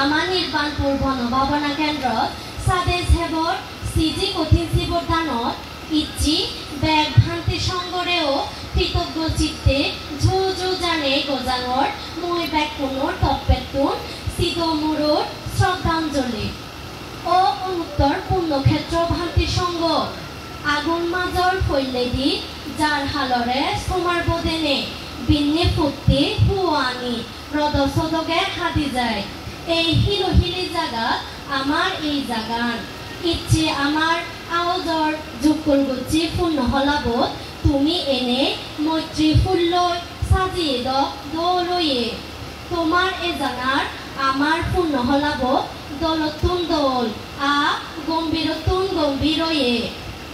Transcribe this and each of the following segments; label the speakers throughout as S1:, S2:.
S1: আমাৰ নিৰ্বাণপুৰ বনভাৱনা কেন্দ্ৰত স্বাদেশ হেবৰ চিজি কঠিন শিৱদানত ইচ্ছি বেগ ভান্তি সংগৰেও কৃতজ্ঞ চিত্তে ঝু জানে গজাঙৰ মই বেগ পুনৰ তৎপেতুন চিদমুৰৰ শ্ৰদ্ধাঞ্জলি ও উত্তৰ পূৰ্ণক্ষেত্ৰ ভান্তি সংগ আগুন মাজৰ ফৈলেদি যাৰ হালৰে সোমাৰ বদেনে বিন্নি ফুটি হুৱানি ৰদচদগে হাদি যায় এই হিলহিলি জাগাত আমাৰ এই জাগান ইচ্ছি আমাৰ আওজৰ জুকুল গুচি ফুল নহলাবত তুমি এনে মৈত্ৰী ফুল লৈ সাজিয়ে দৌলয়ে তোমার এ জানার আমার ফুল নহলাবত দলতুন দল আ গম্ভীরতুন গম্ভীরয়ে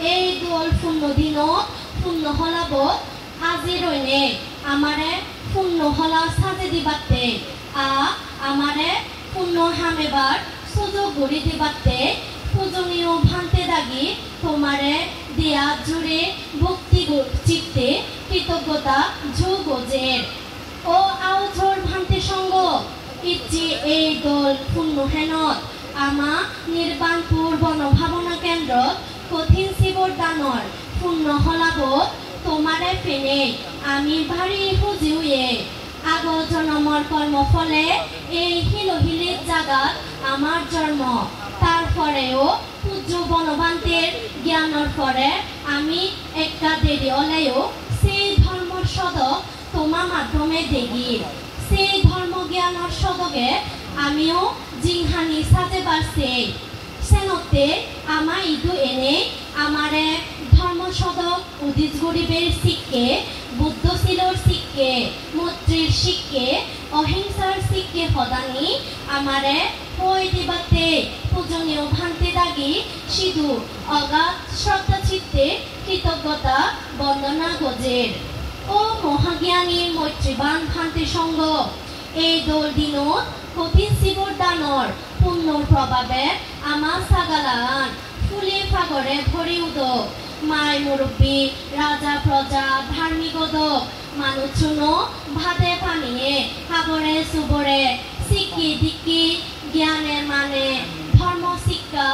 S1: এই দল ফুল দিনত ফুল নহলাবত আজি রইনে আমারে ফুল নহলা সাজে দিবাতে আ আমারে ফুল হামেবার সুযোগ গড়ি দিবাতে পূজনীয় ভান্তে দাগি তোমারে দিয়া জুড়ে ভক্তি চিত্তে কৃতজ্ঞতা ঝুগজের ও আউঝর ভান্তে সঙ্গ ইচ্ছি এই দল পূর্ণ হেনত আমা নির্বাণপুর বনভাৱনা কেন্দ্ৰত কঠিন শিৱদানৰ পূর্ণ হলাবত তোমারে ফেনে আমি ভারী হুজিউয়ে আগ জনমৰ কর্মফলে এই হিলহিলির জাগাত আমার জন্ম তারপরেও পূজ্য বনবান্তের জ্ঞানের পরে আমি একটা দেরি হলেও সেই ধর্ম সদক তোমার মাধ্যমে দেখি সেই ধর্ম জ্ঞানের সদকে আমিও জিংহানি সাজে পারছি সেনতে আমার ইদু এনে আমারে ধর্ম সদক উদিত গরিবের শিক্ষে বুদ্ধ শিলর শিক্ষে মৈত্রীর শিক্ষে অহিংসার শিক্ষে সদানি আমারে হই দিবাতে পূজনীয় ভান্তি দাগি সিধু অগাধ শ্রদ্ধা চিত্তে কৃতজ্ঞতা বন্দনা গজের ও মহাজ্ঞানী মৈত্রীবান ভান্তি সঙ্গ এই দোল দিনত কঠিন শিৱদানৰ পুণ্যৰ প্ৰভাৱে আমাৰ ছাগালান ফুলে ফাগৰে ভৰি উদক মাই মুৰব্বী ৰাজা প্ৰজা ধাৰ্মিক উদক মানুহ চুনো ভাতে পানীয়ে সাগৰে চুবৰে শিকি দিকি জ্ঞানে মানে ধৰ্ম শিক্ষা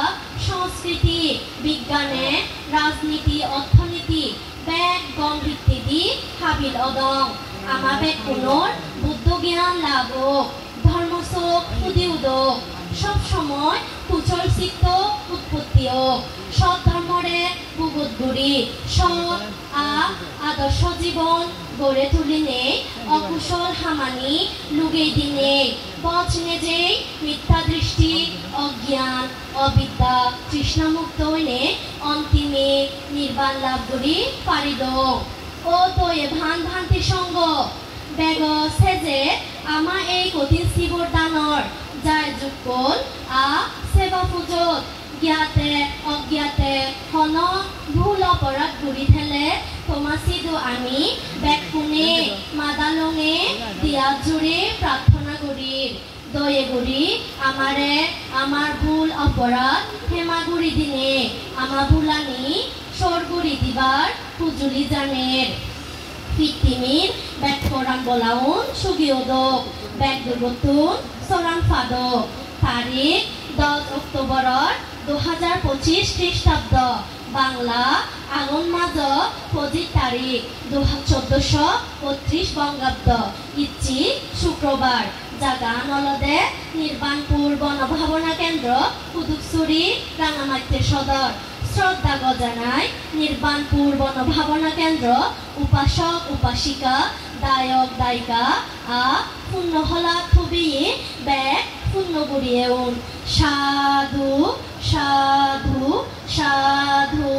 S1: সংস্কৃতি বিজ্ঞানে রাজনীতি অর্থনীতি বেগ গম ভিত্তি দি হাবিল অদং আমা বেগ পুনৰ বুদ্ধ জ্ঞান লাভক ধর্ম চোখ সুদি উদক সব সময় কুচল চিত্ত উৎপত্তি হোক সৎ ধর্মরে বুগুত গুড়ি সৎ আদর্শ জীবন গড়ে তুলিনে অকুশল হামানি লুগে দিনে বচনে যে মিথ্যা দৃষ্টি অজ্ঞান অবিদ্যা তৃষ্ণামুক্ত হইনে অন্তিমে নির্বাণ লাভ করি পারিদ ও তয়ে ভান্তি সঙ্গ বেগ সেজে আমা এই কঠিন শিৱদানৰ যায় যুগল সেবা পূজত জ্ঞাতে অজ্ঞাতে হন ভুল অপরাধ ঘুরি ঠেলে তোমাসিদু আমি বেগ পুনে মাদালঙে দিয়া জুড়ে প্রার্থনা করির দয়ে গুড়ি আমারে আমার ভুল অপরাধ হেমাগুড়ি দিনে আমা ভুলানি সরগুড়ি দিবার পুজুলি জানের পিতিমির বেগ ফোরাম বলাউন সুগিওদক বেগ দুর্গতুন সোরাম ফাদক তারিখ 10 অক্টোবর 2025 খ্রিস্টাব্দ বাংলা আগুন মাজ 25 তারিখ 1432 বঙ্গাব্দ ইচ্ছি শুক্রবার জাগা নলদে নির্বাণপুর বনভাৱনা কেন্দ্র কুদুকসুরি রাঙামাটি সদর শ্রদ্ধা গজানায় নির্বাণপুর বনভাৱনা কেন্দ্র উপাসক উপাসিকা দায়ক দায়িকা পুণ্যহলা থবি বেগ পুণ্য গুড়িয়ে সাধু সাধু সাধু।